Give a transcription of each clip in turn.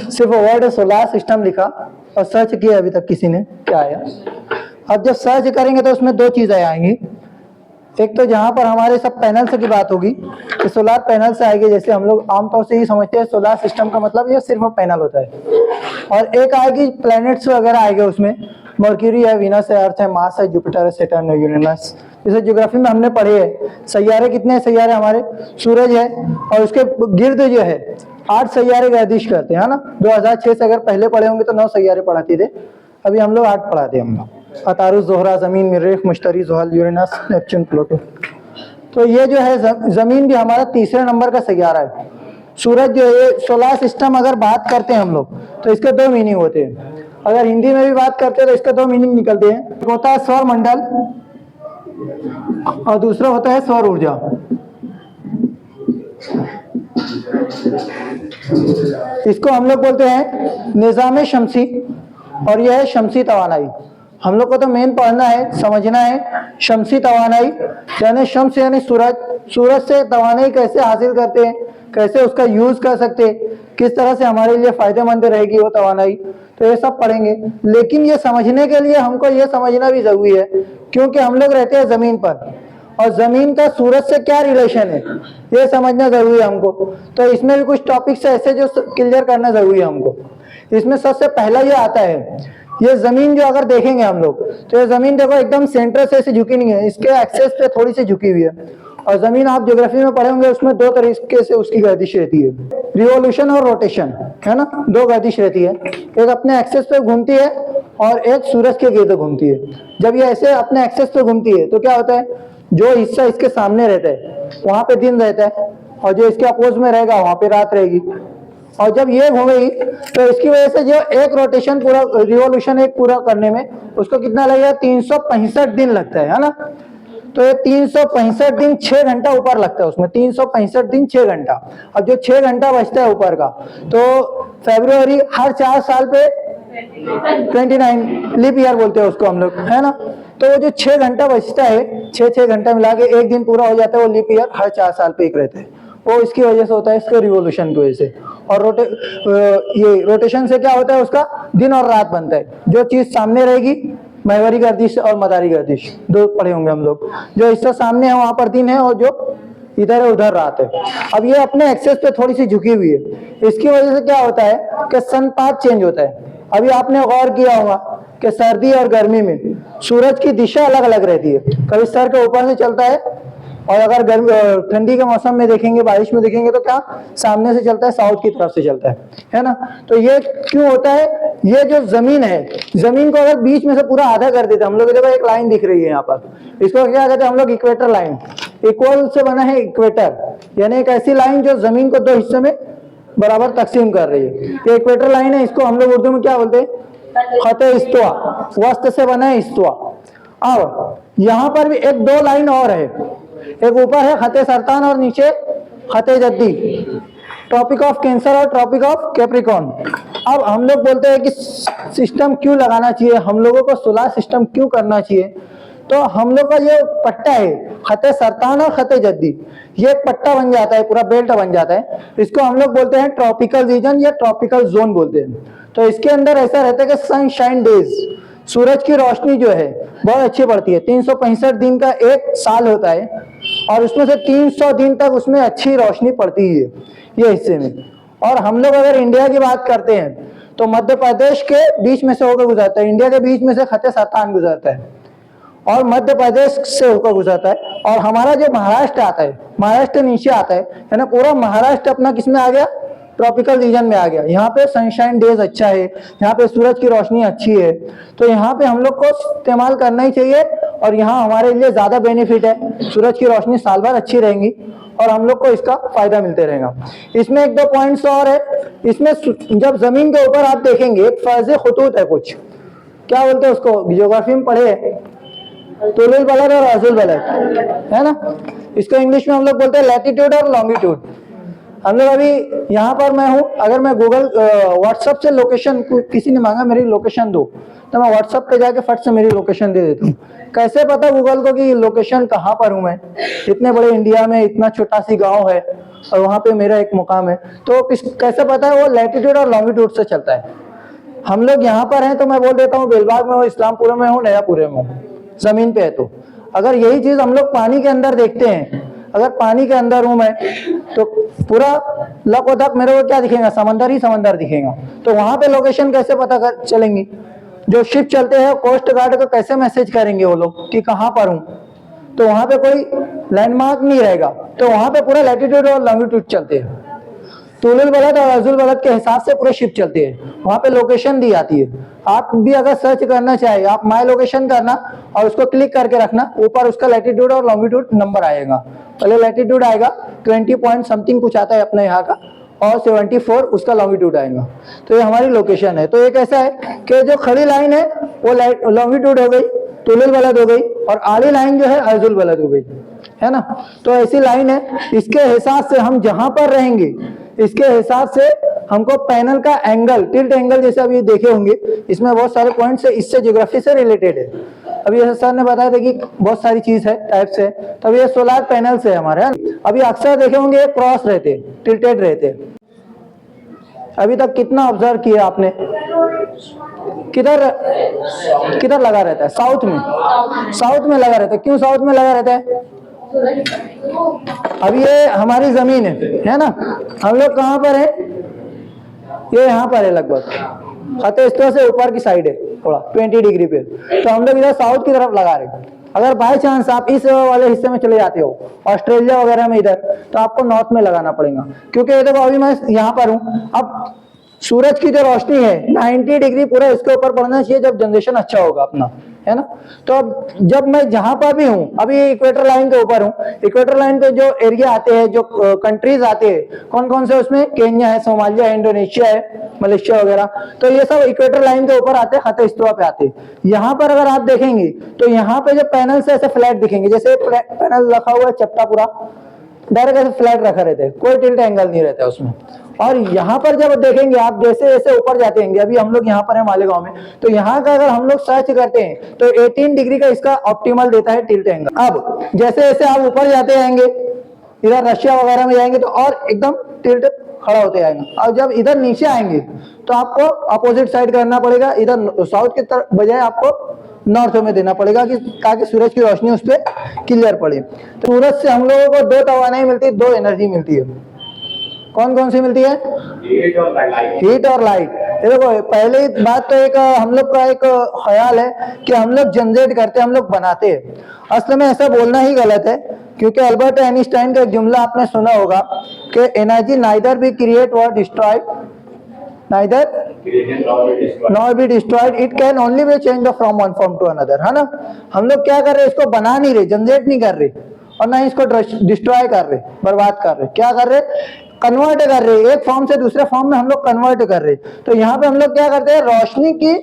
सिर्फ word solar system लिखा और सर्च किया अभी तक किसी ने, क्या आया? अब जब सर्च करेंगे तो उसमें दो चीजें आएंगी। एक तो जहां पर हमारे सब पैनल से की बात होगी तो सोलार पैनल से आएगी, जैसे हम लोग आमतौर से ही समझते हैं सोलार सिस्टम का मतलब ये सिर्फ पैनल होता है। और एक आएगी प्लैनेट्स वगैरह आएंगे उसमें, मर्क्यूरी है, वीनस है, अर्थ है, मार्स है, जुपिटर है, सैटर्न है, यूरेनस। जैसे ज्योग्राफी में हमने पढ़े है सैयारे, कितने सैयारे हमारे, सूरज है और उसके गिर्द जो है 8 सैयारे गर्दिश करते हैं, है ना। 2006 से अगर पहले पढ़े होंगे तो 9 सैयारे पढ़ाते थे, अभी हम लोग 8 पढ़ाते हैं हम लोग। अतारुस, जोहरा, जमीन, मरीख, मुश्तरी, जुहल, यूरेनस, नेपच्यून, प्लूटो। तो ये जो है जमीन भी हमारा तीसरे नंबर का सैयारा है। सूरज जो है सोलर सिस्टम अगर बात करते हैं हम लोग तो इसके दो मीनिंग होते हैं। अगर हिंदी में भी बात करते हैं तो इसके दो मीनिंग निकलते हैं। एक होता है सौर मंडल और दूसरा होता है सौर ऊर्जा। इसको हम लोग बोलते हैं निजाम शमसी और यह है शमसी तवानाई। हम लोग को तो मेन पढ़ना है, समझना है शमसी तवानाई यानी शम्स यानी सूरज, सूरज से तवानाई कैसे हासिल करते हैं, कैसे उसका यूज कर सकते हैं, किस तरह से हमारे लिए फायदेमंद रहेगी वो तवानाई, तो ये सब पढ़ेंगे। लेकिन ये समझने के लिए हमको ये समझना भी जरूरी है क्योंकि हम लोग रहते हैं जमीन पर और जमीन का सूरज से क्या रिलेशन है ये समझना जरूरी है हमको। तो इसमें भी कुछ टॉपिक्स ऐसे जो क्लियर करना जरूरी है हमको। इसमें सबसे पहला ये आता है, ये जमीन जो अगर देखेंगे हम लोग तो ये जमीन देखो एकदम सेंटर से ऐसे झुकी नहीं है, इसके एक्सेस पे थोड़ी सी झुकी हुई है। और जमीन आप ज्योग्राफी में पढ़े होंगे उसमें दो तरीके से उसकी गर्दिश रहती है, रिवोल्यूशन और रोटेशन, है ना। दो गर्दिश रहती है, एक अपने एक्सेस पे घूमती है और एक सूरज के गिर्द घूमती है। जब ये ऐसे अपने एक्सेस पे घूमती है तो क्या होता है, जो हिस्सा इसके सामने रहता है वहां पे दिन रहता है और जो इसके अपोज में रहेगा वहां पे रात रहेगी। और जब ये घूमेगी तो इसकी वजह से जो एक रोटेशन पूरा रिवोल्यूशन एक पूरा करने में उसको कितना लगेगा, 365 दिन लगता है ना। तो ये 365 दिन 6 घंटा ऊपर लगता है उसमें, 365 दिन 6 घंटा। अब जो 6 घंटा बचता है ऊपर का तो फरवरी हर 4 साल पे 29 लीप ईयर बोलते हैं उसको हम लोग, है ना। तो वो जो 6 घंटा बचता है, 6 घंटा मिला के एक दिन पूरा हो जाता है, वो लीप ईयर हर 4 साल पे एक रहता है, वो इसकी वजह से होता है, इसके रिवोल्यूशन की वजह से। और ये रोटेशन से क्या होता है, उसका दिन और रात बनता है। जो चीज सामने रहेगी, महवरी गर्दिश और मदारी गर्दिश दो पढ़े होंगे हम लोग, जो हिस्सा सामने है वहां पर दिन है और जो इधर है उधर रात है। अब ये अपने एक्सेस पे थोड़ी सी झुकी हुई है, इसकी वजह से क्या होता है कि सनपात चेंज होता है। अभी आपने गौर किया होगा कि सर्दी और गर्मी में सूरज की दिशा अलग अलग रहती है, कभी सर के ऊपर से चलता है और अगर गर्मी ठंडी के मौसम में देखेंगे, बारिश में देखेंगे तो क्या सामने से चलता है, साउथ की तरफ से चलता है ना। तो ये क्यों होता है, ये जो जमीन है, जमीन को अगर बीच में से पूरा आधा कर देते हम लोग, देखो एक लाइन दिख रही है यहाँ पर, इसको क्या कहते हैं हम लोग, इक्वेटर लाइन। इक्वल से बना है इक्वेटर, यानी एक ऐसी लाइन जो जमीन को दो हिस्से में बराबर तकसीम कर रही है, ये इक्वेटर लाइन है। इसको हम लोग उर्दू में क्या बोलते हैं, खते इस्तवा, वस्त से बना है इस्तवा। अब यहाँ पर भी एक दो लाइन और है, एक ऊपर है खते सरतान और नीचे खते जद्दी, ट्रॉपिक ऑफ कैंसर और ट्रॉपिक ऑफ कैप्रिकॉर्न। अब हम लोग बोलते हैं कि सिस्टम क्यों लगाना चाहिए, हम लोगों को सोलर सिस्टम क्यों करना चाहिए, तो हम लोग का ये पट्टा है खते सरतान और खते जद्दी, ये एक पट्टा बन जाता है, पूरा बेल्ट बन जाता है। इसको हम लोग बोलते हैं ट्रॉपिकल रीजन या ट्रॉपिकल जोन बोलते हैं। तो इसके अंदर ऐसा रहता है कि सनशाइन डेज, सूरज की रोशनी जो है बहुत अच्छी पड़ती है। 365 दिन का एक साल होता है और उसमें से 300 दिन तक उसमें अच्छी रोशनी पड़ती है ये हिस्से में। और हम लोग अगर इंडिया की बात करते हैं तो मध्य प्रदेश के बीच में से होकर गुजरता है, इंडिया के बीच में से खते सरतान गुजरता है और मध्य प्रदेश से होकर गुजरता है। और हमारा जो महाराष्ट्र आता है, महाराष्ट्र नीचे आता है, यानी पूरा महाराष्ट्र अपना किसमें आ गया, ट्रॉपिकल रीजन में आ गया। यहाँ पे सनशाइन डेज अच्छा है, यहाँ पे सूरज की रोशनी अच्छी है, तो यहाँ पे हम लोग को इस्तेमाल करना ही चाहिए और यहाँ हमारे लिए ज्यादा बेनिफिट है। सूरज की रोशनी साल भर अच्छी रहेंगी और हम लोग को इसका फायदा मिलते रहेगा। इसमें एक दो पॉइंट्स और है, इसमें जब जमीन के ऊपर आप देखेंगे एक फर्ज खुतूत है, कुछ क्या बोलते हैं उसको, ज्योग्राफी में पढ़े तुलुल बलद और अजुल बलद, है ना। इसको इंग्लिश में हम लोग बोलते हैं लैटिट्यूड और लॉन्गिट्यूड। हम लोग अभी यहाँ पर मैं हूँ, अगर मैं गूगल व्हाट्सएप से लोकेशन, किसी ने मांगा मेरी लोकेशन दो, तो मैं व्हाट्सएप पे जाके फट से मेरी लोकेशन दे देता हूँ। कैसे पता गूगल को कि लोकेशन कहाँ पर हूँ मैं? इतने बड़े इंडिया में इतना छोटा सी गांव है और वहाँ पे मेरा एक मुकाम है, तो कैसे पता है? वो लैटिट्यूड और लॉन्गिट्यूड से चलता है। हम लोग यहाँ पर हैं तो मैं बोल देता हूँ बेलबाग में हूँ, इस्लामपुर में हूँ, नयापुरे में हूँ, जमीन पे है। तो अगर यही चीज हम लोग पानी के अंदर देखते हैं, अगर पानी के अंदर हूं मैं, तो पूरा लकोदक मेरे को क्या दिखेगा? समंदर ही समंदर दिखेगा। तो वहां पे लोकेशन कैसे पता कर चलेंगी? जो शिप चलते हैं कोस्ट गार्ड को कैसे मैसेज करेंगे वो लोग कि कहाँ पर हूँ? तो वहां पे कोई लैंडमार्क नहीं रहेगा, तो वहां पे पूरा लैटिट्यूड और लॉन्गिट्यूड चलते हैं। तुलुल बलद और अजुल बलद के हिसाब से पूरे शिप चलते हैं, वहां पे लोकेशन दी जाती है। आप भी अगर सर्च करना चाहे, आप माय लोकेशन करना और उसको क्लिक करके रखना, ऊपर उसका लैटिट्यूड और लॉन्गिट्यूड नंबर आएगा। पहले लैटिट्यूड आएगा 20 पॉइंट समथिंग कुछ आता है अपने यहाँ का, और 74 उसका लॉन्गिट्यूड आएगा। तो ये हमारी लोकेशन है। तो एक ऐसा है कि जो खड़ी लाइन है वो लॉन्गिट्यूड हो गई, तुलुल बलद हो गई, और आड़ी लाइन जो है अर्जुल बलद हो गई, है ना। तो ऐसी लाइन है, इसके हिसाब से हम जहां पर रहेंगे, इसके हिसाब से हमको पैनल का एंगल, टिल्ट एंगल जैसे अभी देखे होंगे, इसमें बहुत सारे पॉइंट्स है, इससे ज्योग्राफी से रिलेटेड है। अभी जैसे सर ने बताया था कि बहुत सारी चीज है, टाइप्स है, तब ये सोलर पैनल से हमारे। अभी अक्सर देखे होंगे क्रॉस रहते, टिल्टेड रहते। अभी तक कितना ऑब्जर्व किया आपने? किधर किधर लगा रहता है? साउथ में, साउथ में लगा रहता है। क्यों साउथ में लगा रहता है? अब ये हमारी जमीन है ना, हम लोग कहाँ पर है? ये यहाँ पर है लगभग, खत इस तरह से ऊपर की साइड है थोड़ा 20 डिग्री पे, तो हम लोग इधर साउथ की तरफ लगा रहे। अगर बाय चांस आप इस वाले हिस्से में चले जाते हो ऑस्ट्रेलिया वगैरह में इधर, तो आपको नॉर्थ में लगाना पड़ेगा। क्योंकि ये देखो अभी मैं यहाँ पर हूँ, अब सूरज की जो रोशनी है 90 डिग्री पूरा इसके ऊपर पड़ना चाहिए जब जनरेशन अच्छा होगा अपना, है ना। तो अब जब मैं जहां पर भी हूँ, अभी इक्वेटर लाइन के ऊपर हूँ, इक्वेटर लाइन पे जो एरिया आते हैं, जो कंट्रीज आते हैं, कौन कौन से? उसमें केन्या है, सोमालिया है, इंडोनेशिया है, मलेशिया वगैरह। तो ये सब इक्वेटर लाइन के ऊपर आते हैं, खत इस्तवा पे आते हैं। यहाँ पर अगर आप देखेंगे तो यहाँ पे जो पैनल से ऐसे फ्लैट दिखेंगे, जैसे पैनल रखा हुआ है चपटा पूरा डायरेक्ट ऐसे फ्लैट रखा रहता है, कोई टिल्ट एंगल नहीं रहता है उसमें। और यहाँ पर जब देखेंगे आप, जैसे जैसे ऊपर जाते हैं, अभी हम लोग यहाँ पर है मालेगांव में, तो यहाँ का अगर हम लोग सर्च करते हैं तो 18 डिग्री का इसका ऑप्टिमल देता है टिल्ट एंगल। अब जैसे जैसे आप ऊपर जाते जाएंगे, इधर रशिया वगैरह में जाएंगे, तो और एकदम टिल्ट खड़ा होते जाएंगे। और जब इधर नीचे आएंगे तो आपको अपोजिट साइड करना पड़ेगा, इधर साउथ की तरफ बजाय आपको नॉर्थ में देना पड़ेगा, कि ताकि सूरज की रोशनी उस पर क्लियर पड़े। तो सूरज से हम लोगों को दो तवानाई मिलती है, दो एनर्जी मिलती है। कौन कौन सी मिलती है? हीट और लाइट। हीट और लाइट। देखो पहली बात तो एक हम लोग का एक ख्याल है कि हम लोग जनरेट करते हैं, हम लोग बनाते हैं। असल में ऐसा बोलना ही गलत है, क्योंकि अल्बर्ट आइंस्टाइन का एक जुमला आपने सुना होगा कि एनर्जी नाइदर बी क्रिएट और destroyed, neither not be destroyed, it can only be change from one form to another, है ना। हम लोग क्या कर रहे हैं? इसको बना नहीं रहे, जनरेट नहीं कर रहे, और ना इसको डिस्ट्रॉय कर रहे, बर्बाद कर रहे। क्या कर रहे? कन्वर्ट कर रहे, एक फॉर्म से दूसरे फॉर्म में हम लोग कन्वर्ट कर रहे। तो यहाँ पे हम लोग क्या करते हैं? रोशनी की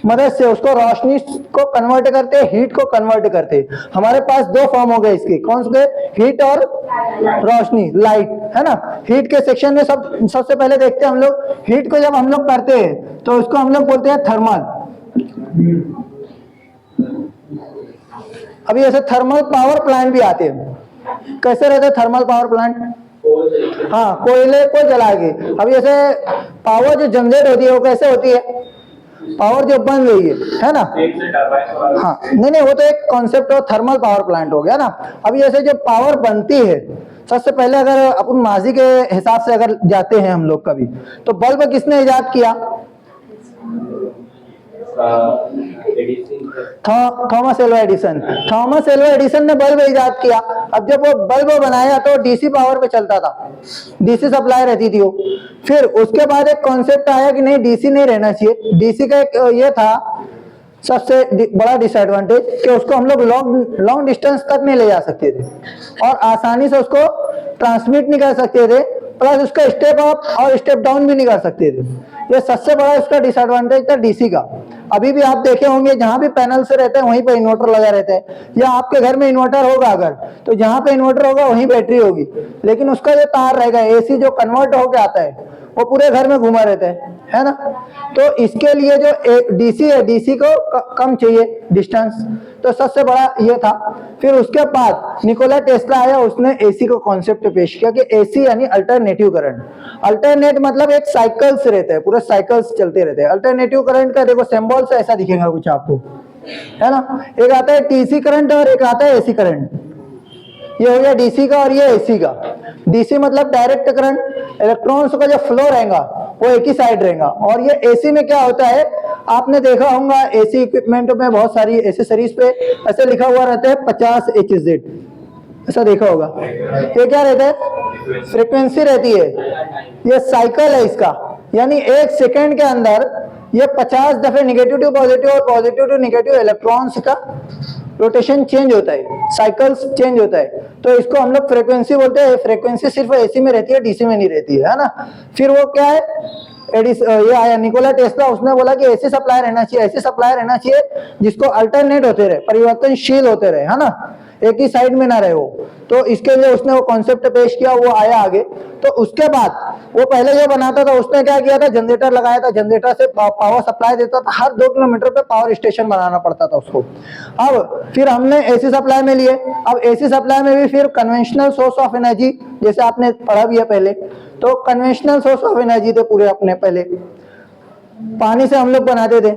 मदद से उसको, रोशनी को कन्वर्ट करते हैं, हीट को कन्वर्ट करते हैं। हमारे पास दो फॉर्म हो गए इसके, कौन से? हीट और रोशनी, लाइट, है ना। हीट के सेक्शन में सबसे पहले देखते हैं हम लोग, हीट को जब हम लोग करते हैं तो उसको हम लोग बोलते हैं थर्मल। अभी ऐसे थर्मल पावर प्लांट भी आते हैं। कैसे रहते हैं थर्मल पावर प्लांट? हाँ, कोयले को जला के। अभी जैसे पावर जो जनरेट होती है वो कैसे होती है? पावर जो बन रही है ना। हाँ, नहीं, वो तो एक कॉन्सेप्ट हो, थर्मल पावर प्लांट हो गया ना। अभी जैसे जो पावर बनती है, सबसे पहले अगर अपन माजी के हिसाब से अगर जाते हैं हम लोग कभी, तो बल्ब किसने इजाद किया? Thomas Alva Edison. Thomas Alva Edison ने बल्ब इजाद किया। अब जब वो बल्ब बनाया तो डीसी पावर पे चलता था, डीसी सप्लाई रहती थी वो। फिर उसके बाद एक कॉन्सेप्ट आया कि नहीं, डीसी नहीं रहना चाहिए। डीसी का एक ये था सबसे बड़ा डिसएडवांटेज कि उसको हम लोग लॉन्ग डिस्टेंस तक नहीं ले जा सकते थे, और आसानी से उसको ट्रांसमिट नहीं कर सकते थे, प्लस उसका स्टेप अप और स्टेप डाउन भी नहीं कर सकते थे। ये सबसे बड़ा इसका डिसएडवांटेज था डीसी का। अभी भी आप देखे होंगे जहां भी पैनल से रहते हैं वहीं पे इन्वर्टर लगा रहता है, या आपके घर में इन्वर्टर होगा अगर, तो जहां पे इन्वर्टर होगा वहीं बैटरी होगी, लेकिन उसका जो तार रहेगा एसी जो कन्वर्ट होकर आता है वो पूरे घर में घुमा रहता है ना। तो इसके लिए जो डीसी है, डीसी को कम चाहिए डिस्टेंस, तो सबसे बड़ा ये था। फिर उसके बाद निकोला टेस्ला आया, उसने एसी को कॉन्सेप्ट पेश किया कि एसी यानी अल्टरनेटिव करंट। अल्टरनेट मतलब एक साइकिल्स रहते हैं, पूरे साइकिल्स चलते रहते हैं। अल्टरनेटिव करंट का देखो सिंबल से ऐसा दिखेगा कुछ आपको, है ना। एक आता है टीसी करंट और एक आता है एसी करंट। ये हो गया डीसी का और ये एसी का। डीसी मतलब डायरेक्ट करंट, इलेक्ट्रॉन्स का जो फ्लो रहेगा वो एक ही साइड रहेगा। और ये एसी में क्या होता है, आपने देखा होगा एसी इक्विपमेंट में बहुत सारी एसेसरीज पे ऐसे लिखा हुआ रहता है 50 HZ, ऐसा देखा होगा। ये क्या रहता है, फ्रीक्वेंसी रहती है, ये साइकिल है इसका, यानी एक सेकेंड के अंदर ये 50 दफे निगेटिव टू पॉजिटिव और पॉजिटिव टू निगेटिव इलेक्ट्रॉन्स का रोटेशन चेंज होता है, साइकिल्स चेंज होता है। तो इसको हम लोग फ्रीक्वेंसी बोलते हैं। फ्रीक्वेंसी सिर्फ एसी में रहती है, डीसी में नहीं रहती है ना। फिर वो क्या है, ये आया निकोला टेस्ला, उसने बोला कि ऐसी सप्लाई रहना चाहिए, ऐसी सप्लाई रहना चाहिए जिसको अल्टरनेट होते रहे, परिवर्तनशील होते रहे, है ना, एक ही साइड में ना रहे वो। तो इसके लिए उसने वो कॉन्सेप्ट पेश किया, वो आया आगे। तो उसके बाद वो पहले जो बनाता था उसने क्या किया था, जनरेटर लगाया था, जनरेटर से पावर सप्लाई देता था, हर 2 किलोमीटर पे पावर स्टेशन बनाना पड़ता था उसको। अब फिर हमने एसी सप्लाई में लिए। अब एसी सप्लाई में भी फिर कन्वेंशनल सोर्स ऑफ एनर्जी, जैसे आपने पढ़ा भी है पहले, तो कन्वेंशनल सोर्स ऑफ एनर्जी थे पूरे अपने। पहले पानी से हम लोग बनाते थे,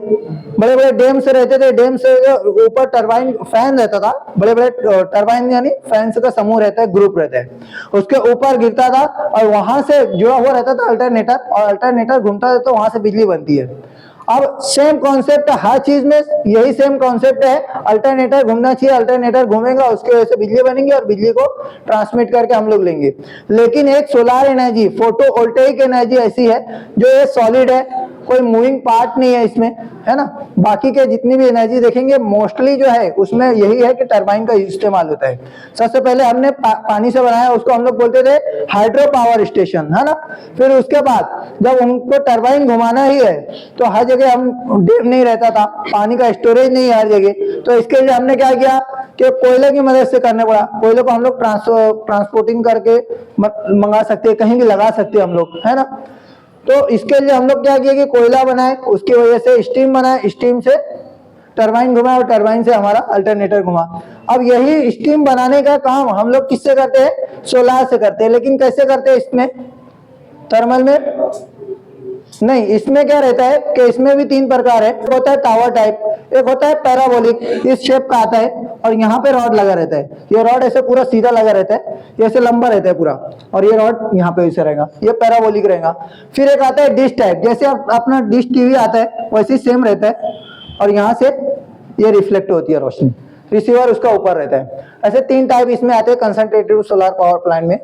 बड़े बड़े डैम से रहते थे, डैम से ऊपर टरबाइन फैन रहता था, बड़े बड़े टरबाइन यानी फैंस का समूह रहता है, ग्रुप रहता है, उसके ऊपर गिरता था और वहां से जुड़ा हुआ रहता था अल्टरनेटर, और अल्टरनेटर घूमता था तो वहां से बिजली बनती है। अब सेम कॉन्सेप्ट हर चीज में, यही सेम कॉन्सेप्ट है, अल्टरनेटर घूमना चाहिए, अल्टरनेटर घूमेगा, उसके वजह से बिजली बनेगी और बिजली को ट्रांसमिट करके हम लोग लेंगे। लेकिन एक सोलार एनर्जी, फोटोवोल्टेइक एनर्जी ऐसी है जो ये सॉलिड है, कोई मूविंग पार्ट नहीं है इसमें, है ना। बाकी के जितनी भी एनर्जी देखेंगे मोस्टली जो है उसमें यही है कि टरबाइन का इस्तेमाल होता है। सबसे पहले हमने पानी से बनाया, उसको हम लोग बोलते थे हाइड्रो पावर स्टेशन, है ना। फिर उसके बाद जब उनको टरबाइन घुमाना ही है तो हर जगह हम डैम नहीं रहता था, पानी का स्टोरेज नहीं है हर जगह, तो इसके लिए हमने क्या किया कि कोयले की मदद से करने पड़ा। कोयले को हम लोग ट्रांसपोर्टिंग करके मंगा सकते हैं, कहीं भी लगा सकते हैं हम लोग, है ना। तो इसके लिए हम लोग क्या किए कि कोयला बनाए, उसकी वजह से स्टीम बनाए, स्टीम से टरबाइन घुमा और टरबाइन से हमारा अल्टरनेटर घुमा। अब यही स्टीम बनाने का काम हम लोग किससे करते हैं, सोलार से करते हैं। लेकिन कैसे करते हैं इसमें, थर्मल में नहीं। इसमें क्या रहता है कि इसमें भी 3 प्रकार है, एक होता है टावर टाइप, एक होता है पैराबोलिक, इस शेप का आता है और यहाँ पे रॉड लगा रहता है। ये रॉड ऐसे पूरा सीधा लगा रहता है, ये ऐसे लंबा रहता है पूरा, और ये रॉड यहाँ पे ऐसे रहेगा, ये पैराबोलिक रहेगा। फिर एक आता है डिश टाइप, जैसे अपना डिश टीवी आता है वैसे सेम रहता है, और यहाँ से ये रिफ्लेक्ट होती है रोशनी, रिसीवर उसका ऊपर रहता है। ऐसे 3 टाइप इसमें आते हैं कंसंट्रेटेड सोलर पावर प्लांट में।